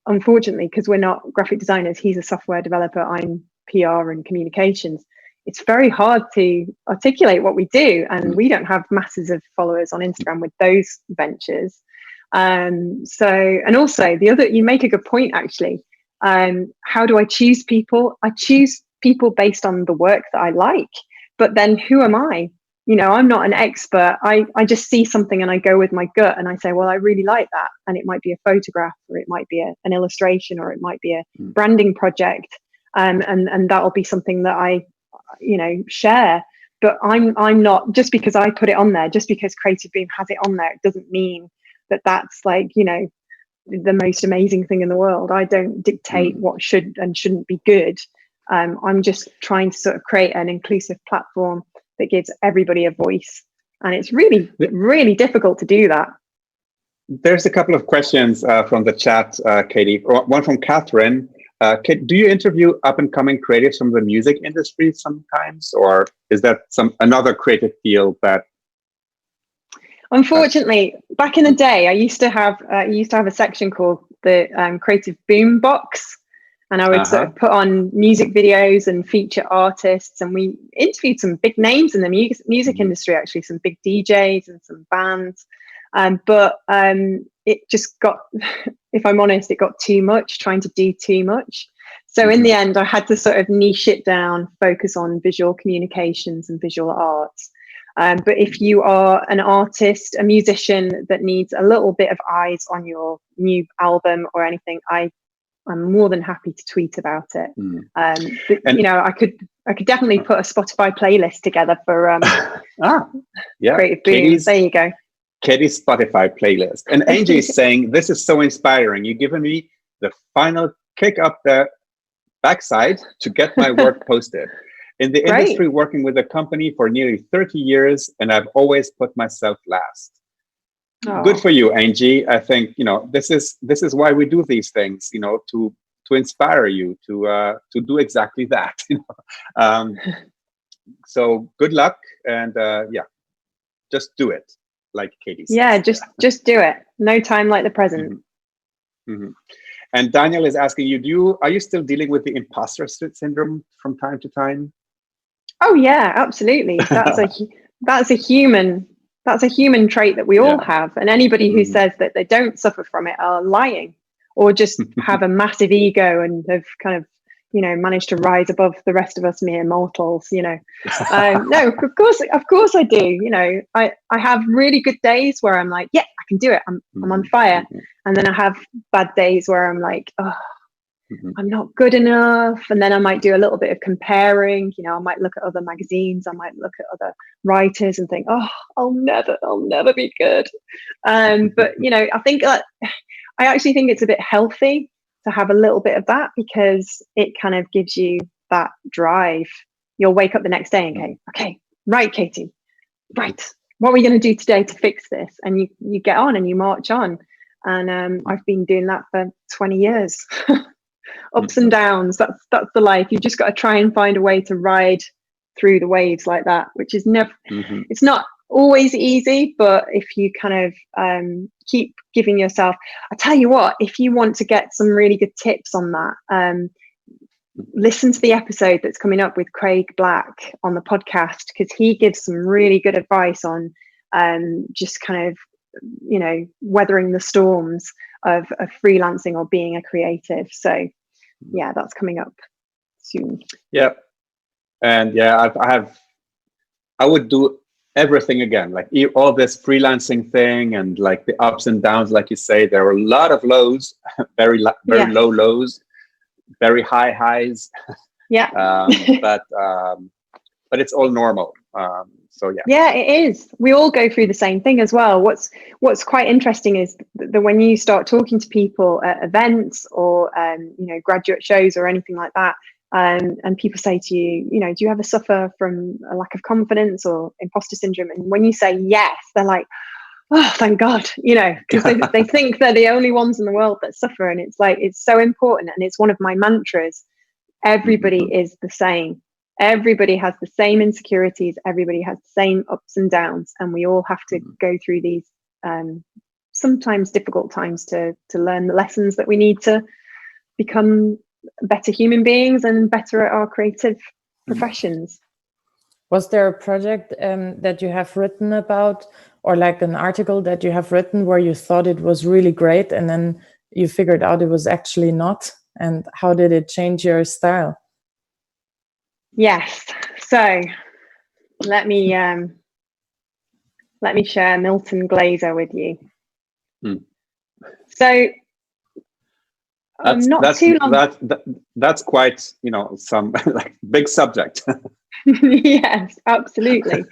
unfortunately, because we're not graphic designers, he's a software developer, I'm PR and communications, it's very hard to articulate what we do. And we don't have masses of followers on Instagram with those ventures. So, and also the other, you make a good point, actually. How do I choose people? I choose people based on the work that I like, but then who am I? You know, I'm not an expert. I just see something and I go with my gut and I say, well, I really like that. And it might be a photograph, or it might be an illustration, or it might be a branding project. And that'll be something that I, you know, share. But I'm not, just because I put it on there, just because Creative Boom has it on there, it doesn't mean that that's like, you know, the most amazing thing in the world. I don't dictate what should and shouldn't be good. I'm just trying to sort of create an inclusive platform that gives everybody a voice. And it's really, really difficult to do that.
There's a couple of questions from the chat, Katie. One from Catherine. Do you interview up-and-coming creatives from the music industry sometimes, or is that another creative field that?
Unfortunately, back in the day, I used to have a section called the Creative Boom Box, and I would sort of put on music videos and feature artists, and we interviewed some big names in the music industry, actually, some big DJs and some bands. But it just got, if I'm honest, it got too much, trying to do too much. So in the end, I had to sort of niche it down, focus on visual communications and visual arts. But if you are an artist, a musician that needs a little bit of eyes on your new album or anything, I'm more than happy to tweet about it. But, you know, I could definitely put a Spotify playlist together for Creative Boom. There you go.
Katie's Spotify playlist. And Angie is saying, this is so inspiring. You've given me the final kick up the backside to get my work posted. In the industry, working with a company for nearly 30 years, and I've always put myself last. Good for you, Angie. I think, you know, this is why we do these things, you know, to inspire you to do exactly that. You know? So good luck, and yeah, just do it, like Katie says.
Yeah, just do it. No time like the present.
Mm-hmm. Mm-hmm. And Daniel is asking you, are you still dealing with the imposter syndrome from time to time?
Oh yeah, absolutely. That's a human trait that we all have. And anybody who says that they don't suffer from it are lying, or just have a massive ego and have kind of, managed to rise above the rest of us mere mortals. No, of course I do. I have really good days where I'm like, yeah, I can do it. I'm on fire. And then I have bad days where I'm like, oh, I'm not good enough. And then I might do a little bit of comparing. I might look at other magazines. I might look at other writers and think, oh, I'll never be good. But I think I actually think it's a bit healthy to have a little bit of that, because it kind of gives you that drive. You'll wake up the next day and go, okay, right, Katie, right, what are we going to do today to fix this? And you get on and you march on. And I've been doing that for 20 years. Ups and downs, that's the life. You've just got to try and find a way to ride through the waves like that, which is never, it's not always easy, but if you kind of keep giving yourself, I tell you what, if you want to get some really good tips on that, listen to the episode that's coming up with Craig Black on the podcast, because he gives some really good advice on just kind of weathering the storms of freelancing or being a creative. So yeah, that's coming up soon.
Yeah. And yeah, I would do everything again, like all this freelancing thing, and like the ups and downs, like you say, there are a lot of lows, very low lows, very high highs.
Yeah.
But it's all normal. So
yeah, it is. We all go through the same thing as well. What's quite interesting is that when you start talking to people at events or graduate shows or anything like that, and people say to you, do you ever suffer from a lack of confidence or imposter syndrome? And when you say yes, they're like, oh, thank God, because they think they're the only ones in the world that suffer. And it's like, it's so important. And it's one of my mantras. Everybody is the same. Everybody has the same insecurities. Everybody has the same ups and downs. And we all have to go through these sometimes difficult times to learn the lessons that we need to become better human beings and better at our creative professions.
Was there a project that you have written about, or like an article that you have written where you thought it was really great and then you figured out it was actually not? And how did it change your style?
Yes. So let me share Milton Glaser with you. So
that's quite some like big subject.
Yes, absolutely.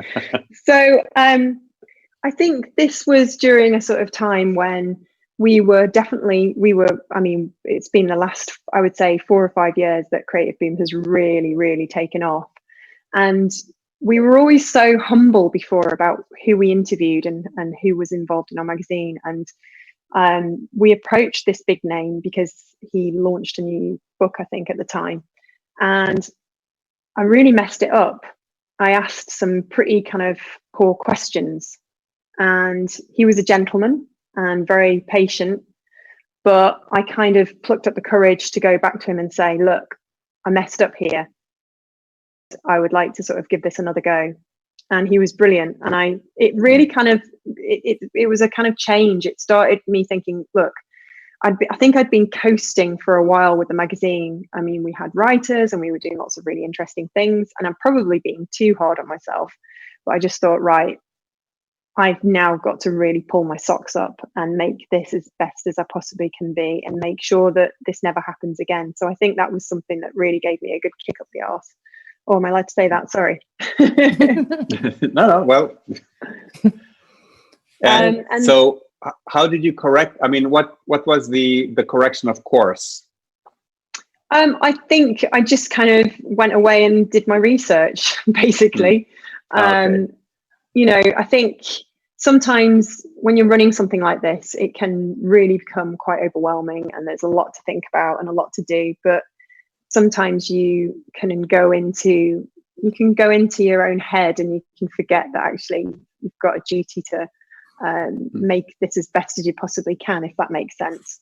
So I think this was during a sort of time when I mean, it's been the last, I would say, 4 or 5 years that Creative Boom has really, really taken off. And we were always so humble before about who we interviewed and who was involved in our magazine. And we approached this big name because he launched a new book, I think, at the time. And I really messed it up. I asked some pretty kind of poor questions. And he was a gentleman and very patient, but I kind of plucked up the courage to go back to him and say, look, I messed up here. I would like to sort of give this another go. And he was brilliant. And it really kind of, it was a kind of change. It started me thinking, look, I think I'd been coasting for a while with the magazine. I mean, we had writers and we were doing lots of really interesting things, and I'm probably being too hard on myself, but I just thought, right, I've now got to really pull my socks up and make this as best as I possibly can be and make sure that this never happens again. So I think that was something that really gave me a good kick up the arse. Or am I allowed to say that? Sorry.
No, well. And so how did you correct? I mean, what was the correction of course?
I think I just kind of went away and did my research, basically.
Okay.
I think sometimes when you're running something like this, it can really become quite overwhelming and there's a lot to think about and a lot to do. But sometimes you can go into you can go into your own head and you can forget that actually you've got a duty to make this as best as you possibly can, if that makes sense.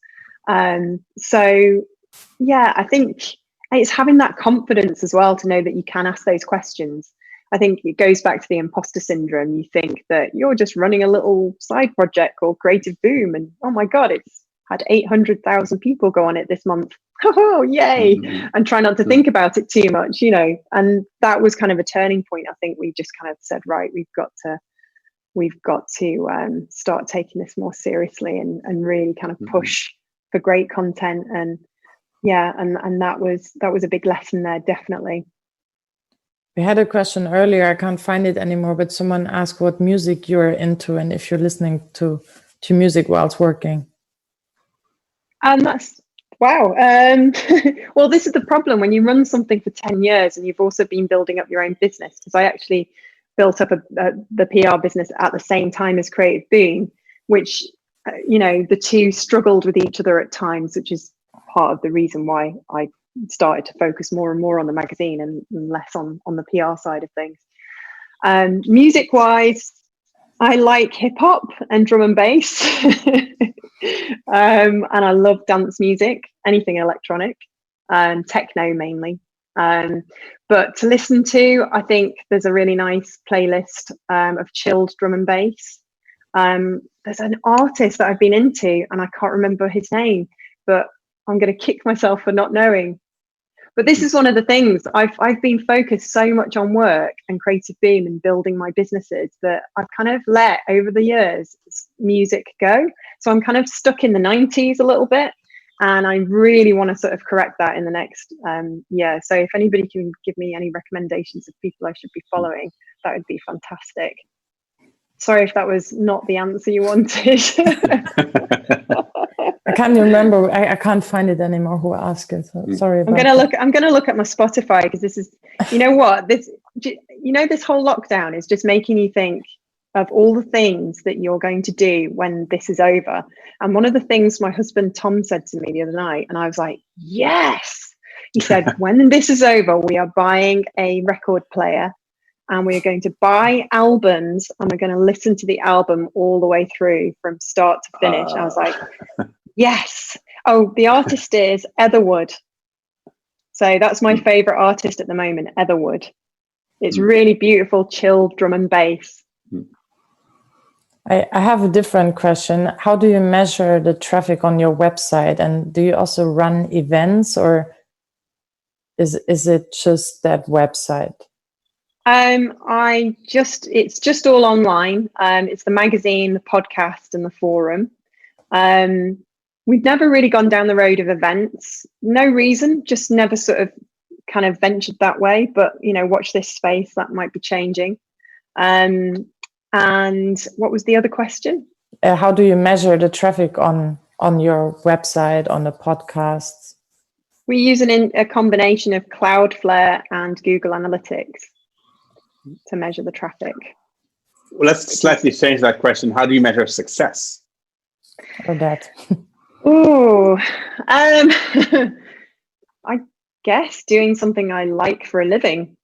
So yeah, I think it's having that confidence as well to know that you can ask those questions. I think it goes back to the imposter syndrome. You think that you're just running a little side project called Creative Boom, and oh my God, it's had 800,000 people go on it this month. Oh, yay. And try not to think about it too much, you know. And that was kind of a turning point. I think we just kind of said, right, we've got to start taking this more seriously and really kind of push for great content. And yeah, and that was a big lesson there, definitely.
We had a question earlier, I can't find it anymore, but someone asked what music you're into and if you're listening to music whilst working.
That's wow. Well, this is the problem when you run something for 10 years and you've also been building up your own business, because I actually built up the PR business at the same time as Creative Boom, which, you know, the two struggled with each other at times, which is part of the reason why I started to focus more and more on the magazine and less on the PR side of things. Music wise, I like hip hop and drum and bass. And I love dance music, anything electronic, techno mainly. But to listen to, I think there's a really nice playlist of chilled drum and bass. There's an artist that I've been into and I can't remember his name, but I'm going to kick myself for not knowing. But this is one of the things, I've been focused so much on work and Creative Boom and building my businesses that I've kind of let over the years music go. So I'm kind of stuck in the 90s a little bit. And I really want to sort of correct that in the next year. So if anybody can give me any recommendations of people I should be following, that would be fantastic. Sorry if that was not the answer you wanted.
I can't remember. I can't find it anymore. Who asked it? So sorry.
I'm gonna look at my Spotify, because this is, you know what, this whole lockdown is just making you think of all the things that you're going to do when this is over. And one of the things my husband Tom said to me the other night, and I was like, yes. He said, when this is over, we are buying a record player and we're going to buy albums and we're going to listen to the album all the way through from start to finish. I was like, yes. Oh, the artist is Etherwood. So that's my favorite artist at the moment, Etherwood. It's really beautiful, chilled drum and bass.
I have a different question. How do you measure the traffic on your website? And do you also run events, or is it just that website?
It's just all online. It's the magazine, the podcast, and the forum. We've never really gone down the road of events. No reason, just never sort of kind of ventured that way. But, you know, watch this space, that might be changing. And what was the other question?
How do you measure the traffic on your website, on the podcasts?
We use a combination of Cloudflare and Google Analytics to measure the traffic.
Well, let's slightly change that question. How do you measure success?
Or that?
Oh, I guess doing something I like for a living.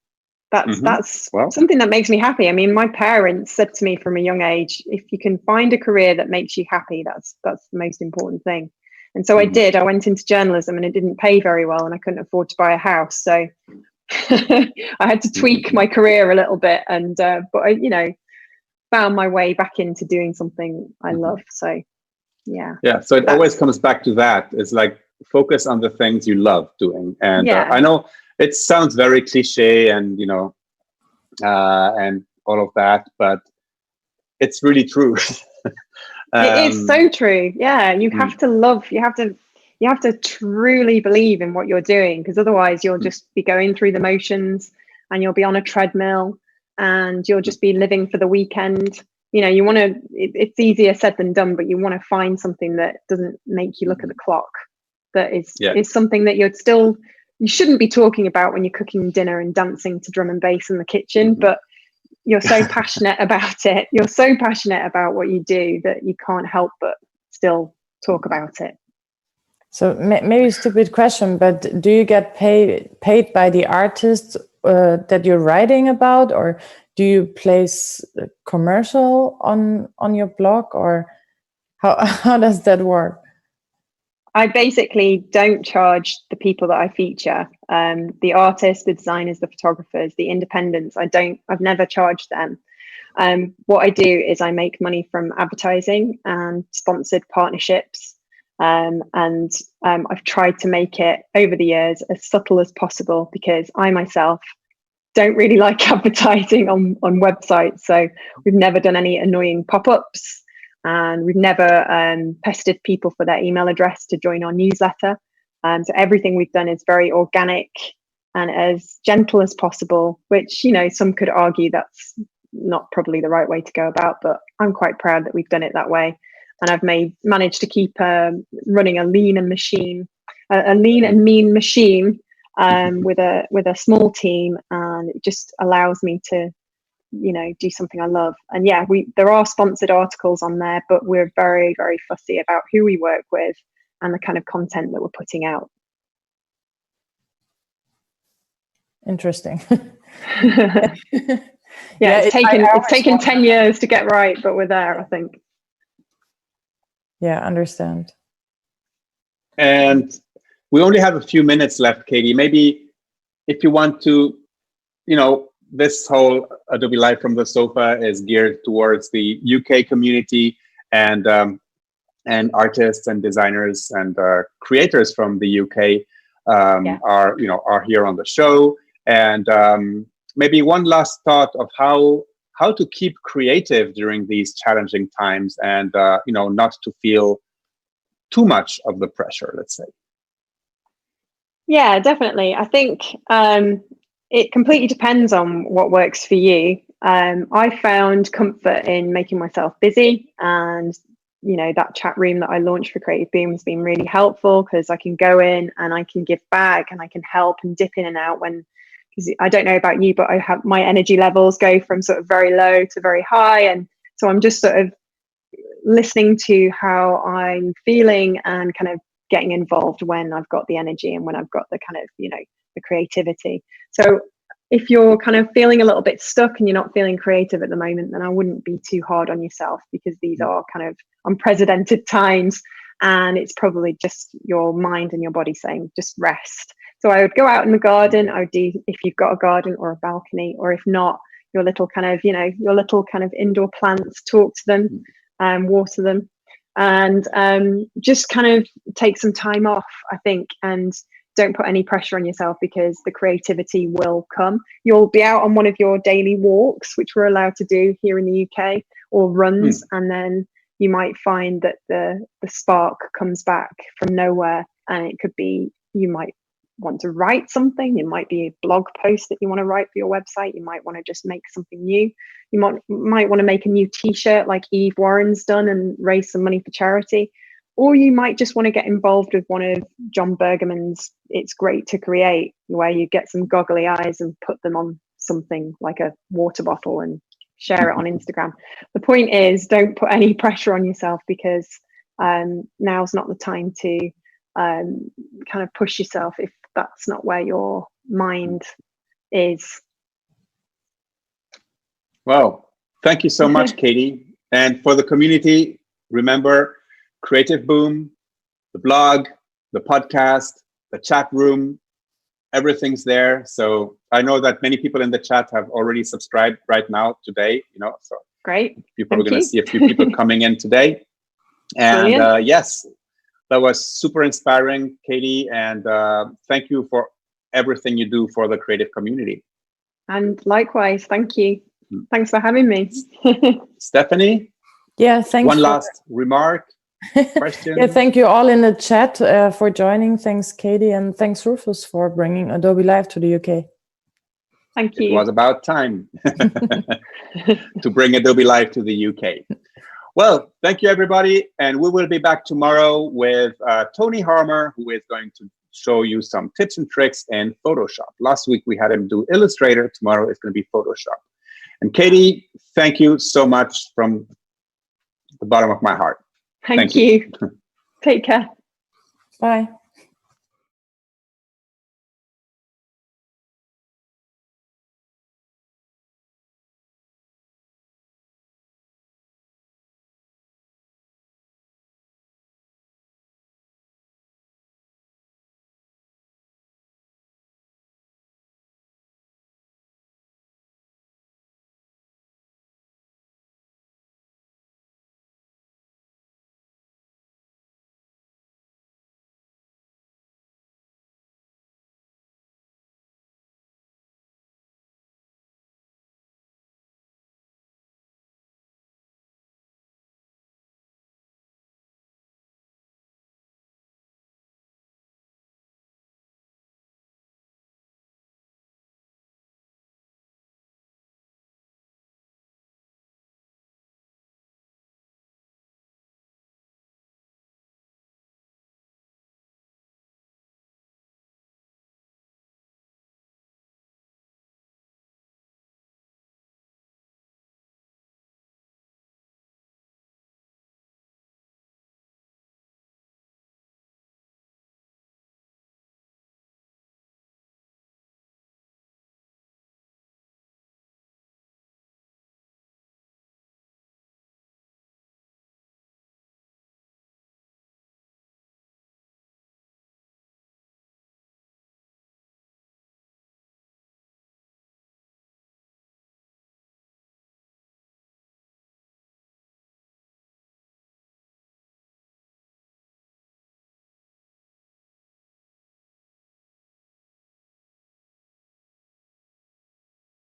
That's something that makes me happy. I mean, my parents said to me from a young age, if you can find a career that makes you happy, that's the most important thing. And so I did. I went into journalism and it didn't pay very well and I couldn't afford to buy a house. So I had to tweak my career a little bit, and but I, you know, found my way back into doing something I love. So yeah. So it always comes back to that. It's like, focus on the things you love doing. And I know it sounds very cliche and, you know, and all of that, but it's really true. It is so true. Yeah, you have to love, you have to truly believe in what you're doing, because otherwise you'll just be going through the motions and you'll be on a treadmill and you'll just be living for the weekend. You know, you want to, it's easier said than done, but you want to find something that doesn't make you look at the clock, that is something that you shouldn't be talking about when you're cooking dinner and dancing to drum and bass in the kitchen, but you're so passionate about it. You're so passionate about what you do that you can't help but still talk about it.
So maybe a stupid question, but do you get paid by the artist that you're writing about, or do you place a commercial on your blog, or how does that work?
I basically don't charge the people that I feature, the artists, the designers, the photographers, the independents. I've never charged them. What I do is I make money from advertising and sponsored partnerships. And I've tried to make it over the years as subtle as possible, because I myself don't really like advertising on websites. So we've never done any annoying pop-ups, and we've never pestered people for their email address to join our newsletter. So everything we've done is very organic and as gentle as possible, which, you know, some could argue that's not probably the right way to go about, but I'm quite proud that we've done it that way. And I've managed to keep running a lean and mean machine with a small team, and it just allows me to, you know, do something I love. And yeah, there are sponsored articles on there, but we're very, very fussy about who we work with and the kind of content that we're putting out.
Interesting.
Yeah, it's taken 10 years to get right, but we're there, I think.
Yeah, understand.
And we only have a few minutes left, Katie. Maybe if you want to, you know, this whole Adobe Live from the Sofa is geared towards the UK community, and artists and designers and creators from the UK are here on the show. And maybe one last thought of how to keep creative during these challenging times, and not to feel too much of the pressure, let's say.
Yeah, definitely. I think it completely depends on what works for you. I found comfort in making myself busy, and that chat room that I launched for Creative Boom has been really helpful, because I can go in and I can give back and I can help and dip in and out when, because I don't know about you, but I have my energy levels go from sort of very low to very high, and so I'm just sort of listening to how I'm feeling and kind of getting involved when I've got the energy and when I've got the kind of the creativity. So if you're kind of feeling a little bit stuck and you're not feeling creative at the moment, then I wouldn't be too hard on yourself, because these are kind of unprecedented times, and it's probably just your mind and your body saying just rest. So I would go out in the garden. I would do, if you've got a garden or a balcony, or if not, your little kind of indoor plants, talk to them, water them, and just kind of take some time off, I think, and don't put any pressure on yourself, because the creativity will come. You'll be out on one of your daily walks, which we're allowed to do here in the UK, or runs, and then you might find that the spark comes back from nowhere, and it could be, you might want to write something, it might be a blog post that you want to write for your website, you might want to just make something new, you might want to make a new t-shirt like Eve Warren's done and raise some money for charity, or you might just want to get involved with one of John Bergerman's It's Great to Create, where you get some goggly eyes and put them on something like a water bottle and share it on Instagram. The point is, don't put any pressure on yourself, because now's not the time to kind of push yourself if that's not where your mind is.
Well, thank you so much, Katie. And for the community, remember, Creative Boom, the blog, the podcast, the chat room, everything's there. So I know that many people in the chat have already subscribed right now today, so
great.
You're probably going to see a few people coming in today. And yes, that was super inspiring, Katie. And thank you for everything you do for the creative community.
And likewise, thank you. Thanks for having me.
Stephanie?
Yeah, thanks.
One last remark, question?
Yeah, thank you all in the chat for joining. Thanks, Katie, and thanks, Rufus, for bringing Adobe Live to the UK.
Thank you.
It was about time to bring Adobe Live to the UK. Well, thank you, everybody. And we will be back tomorrow with Tony Harmer, who is going to show you some tips and tricks in Photoshop. Last week, we had him do Illustrator. Tomorrow, it's going to be Photoshop. And Katie, thank you so much from the bottom of my heart.
Thank you. Take care.
Bye.